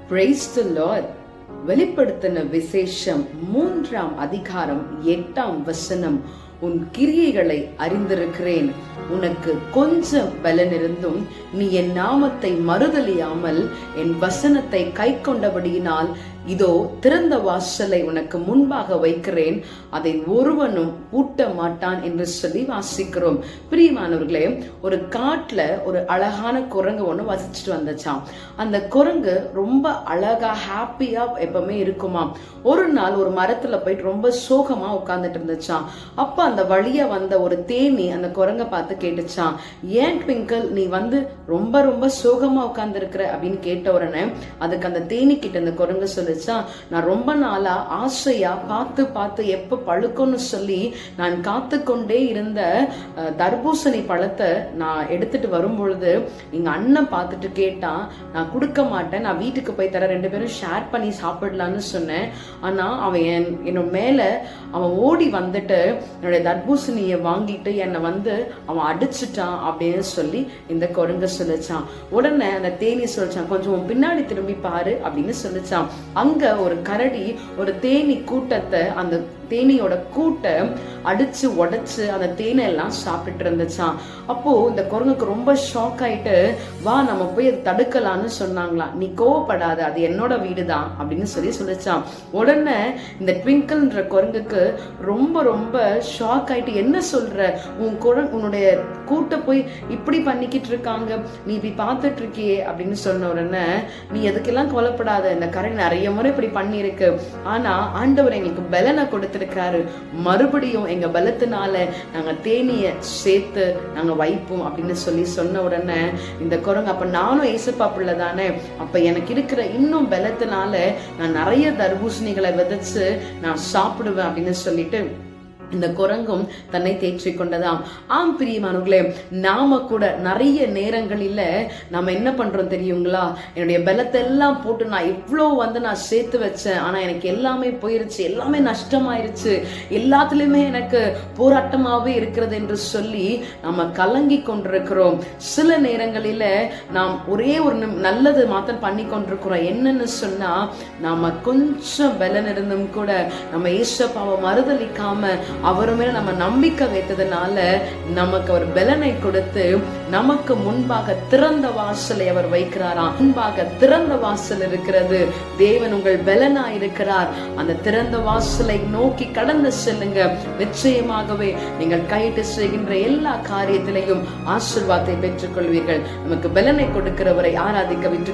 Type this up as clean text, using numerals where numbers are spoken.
Praise the Lord. வெளிப்படுத்தின விசேஷம் 3ஆம் அதிகாரம் 8ஆம் வசனம். உன் கிரியைகளை அறிந்திருக்கிறேன், உனக்கு கொஞ்சம் பலன் இருந்தும் நீ என் நாமத்தை மறுதலியாமல் என் வசனத்தை கை கொண்டபடியினால் இதோ திறந்த வாசலை உனக்கு முன்பாக வைக்கிறேன், அதை ஒருவனும் பூட்ட மாட்டான் என்று சொல்லி வாசிக்கிறோம். பிரியமானவர்களே, ஒரு காட்டுல ஒரு அழகான குரங்கு ஒண்ணு வசிச்சுட்டு வந்துச்சாம். அந்த குரங்கு ரொம்ப அழகா ஹாப்பியா எப்பவுமே இருக்குமா. ஒரு நாள் ஒரு மரத்துல போயிட்டு ரொம்ப சோகமா உட்கார்ந்துட்டு இருந்துச்சாம். அப்ப அந்த வழியா வந்த ஒரு தேனி அந்த குரங்க பார்த்து கேட்டுச்சான், ஏன் ட்விங்கிள் நீ வந்து ரொம்ப ரொம்ப சோகமா உட்கார்ந்து இருக்கிற அப்படின்னு கேட்ட உடனே அதுக்கு அந்த தேனி கிட்ட அந்த குரங்கு சொல்லுச்சான், நான் ரொம்ப நாளா ஆசையா பார்த்து எப்ப பழுக்கும்னு சொல்லி நான் காத்து கொண்டே இருந்த தர்பூசணி பழத்தை நான் எடுத்துட்டு வரும் பொழுது எங்க அண்ணன் பார்த்துட்டு கேட்டான், நான் கொடுக்க மாட்டேன், நான் வீட்டுக்கு போய் தர, 2 பேரும் ஷேர் பண்ணி சாப்பிடலான்னு சொன்னேன். ஆனா அவன் என்னோட மேல அவன் ஓடி வந்துட்டு என்னுடைய தர்பூசணியை வாங்கிட்டு என்னை வந்து அவன் அடிச்சுட்டான் அப்படின்னு சொல்லி இந்த குரங்கு சொல்லிச்சான். உடனே அந்த தேனி சொல்லிச்சான், கொஞ்சம் பின்னாடி திரும்பி பாரு அப்படின்னு சொல்லிச்சான். அங்க ஒரு கரடி ஒரு தேனி கூட்டத்தை, அந்த தேனியோட கூட்டை அடிச்சு உடைச்சு அந்த தேனை எல்லாம் சாப்பிட்டு இருந்துச்சான். அப்போ இந்த குரங்குக்கு ரொம்ப ஷாக் ஆயிட்டு, வா நம்ம போய் அதை தடுக்கலான்னு சொன்னாங்களாம். நீ கோவப்படாத, அது என்னோட வீடுதான் அப்படின்னு சொல்லிச்சான். உடனே இந்த ட்விங்கிள்ன்ற குரங்குக்கு ரொம்ப ரொம்ப ஷாக் ஆயிட்டு, என்ன சொல்ற, உன்னுடைய கூட்ட போய் இப்படி பண்ணிக்கிட்டு இருக்காங்க, நீ இப்படி பார்த்துட்டு இருக்கியே அப்படின்னு சொன்ன உடனே, நீ எதுக்கெல்லாம் கவலைப்படாத, இந்த கரடி நிறைய முறை இப்படி பண்ணிருக்கு, ஆனா ஆண்டவர் எங்களுக்கு பலனை கொடுத்திருக்காரு, மறுபடியும் எங்க பலத்தினால நாங்க தேனிய சேர்த்து நாங்க வைப்போம் அப்படின்னு சொன்ன உடனே இந்த குரங்கு, அப்ப நானும் ஏசப்பா பிள்ளை தானே, அப்ப எனக்கு இருக்கிற இன்னும் பலத்தினால நான் நிறைய தர்பூசணிகளை விதைச்சு நான் சாப்பிடுவேன் அப்படின்னு சொல்லிட்டு இந்த குரங்கும் தன்னை தேற்றிக் கொண்டதாம். ஆம் பிரியமானவர்களே, நாம கூட நிறைய நேரங்களில நாம என்ன பண்றோம் தெரியுங்களா, என்னுடைய பலத்தை எல்லாம் போட்டு நான் இவ்வளவு வந்து நான் சேர்த்து வச்சேன், ஆனா எனக்கு எல்லாமே போயிருச்சு, எல்லாமே நஷ்டமாயிருச்சு, எல்லாத்துலயுமே எனக்கு போராட்டமாவே இருக்கிறது என்று சொல்லி நாம கலங்கி கொண்டிருக்கிறோம். சில நேரங்களில நாம் ஒரே ஒரு நல்லது மாத்திரம் பண்ணி கொண்டிருக்கிறோம். என்னன்னு சொன்னா, நாம கொஞ்சம் பலன் இருந்தும் கூட நம்ம ஏசப்பாவை மறுதலிக்காம அவர் மேல நம்ம நம்பிக்கை வைத்ததுனால நமக்கு அவர் பலனை கொடுத்து நமக்கு முன்பாக திறந்த வாசலை அவர் வைக்கிறாராம். முன்பாக திறந்த வாசல் இருக்கிறது, தேவன் உங்கள் பலனா இருக்கிறார். அந்த திறந்த வாசலை நோக்கி கடந்து செல்லுங்க, நிச்சயமாகவே நீங்கள் கையிட்டு செய்கின்ற எல்லா காரியத்திலையும் ஆசீர்வாதத்தை பெற்றுக் கொள்வீர்கள். நமக்கு பலனை கொடுக்கிறவரை ஆராதிக்க விட்டு